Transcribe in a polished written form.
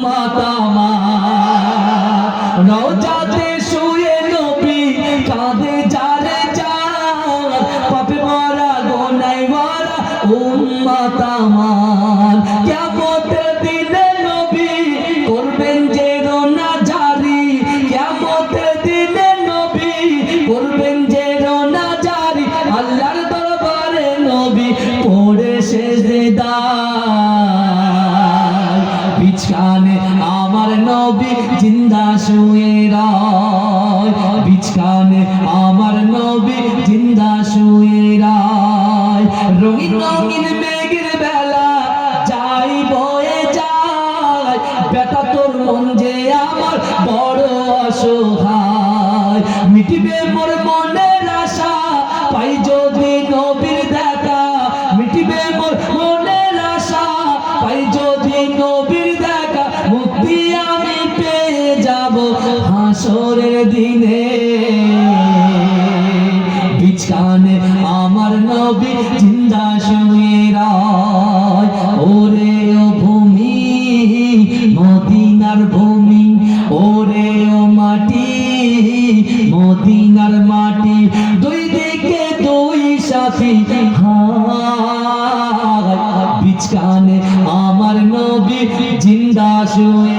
উম্মত আমার রওজাতে শুয়ে নবী কাঁদে যারে যার পাপে ভরা গোনায় ভরা উম্মত আমার কিয়ামতের দিনে নবী করবেন যে রোনা জারি কিয়ামতের দিনে নবী করবেন যে রোনা জারি আল্লাহর দরবারে নবী পড়ে সেজদায় বিছানে আমার নবী জিন্দা শুয়ে রয় বিছানে আমার নবী জিন্দা শুয়ে রয় রঙিন রঙিন মেঘের বেলা যাই বয়ে যায় বেটা তোর মন যে আমার বড় অসহায় মিটিবে মোর মনের আশা পাই যদি নবীর দেখা মিটিবে মোর মনের আশা পাই যদি নবীর দেখা মুক্তি আমি পেয়ে যাব হাসরের দিনে বিছানে আমার নবী জিন্দা শুয়ে রয় ওরে ও ভূমি মদিনার ভূমি ওরে ও মাটি মদিনার মাটি দুই দিকে দুই সাথী বিছানে আমার নবী জিন্দা শুয়ে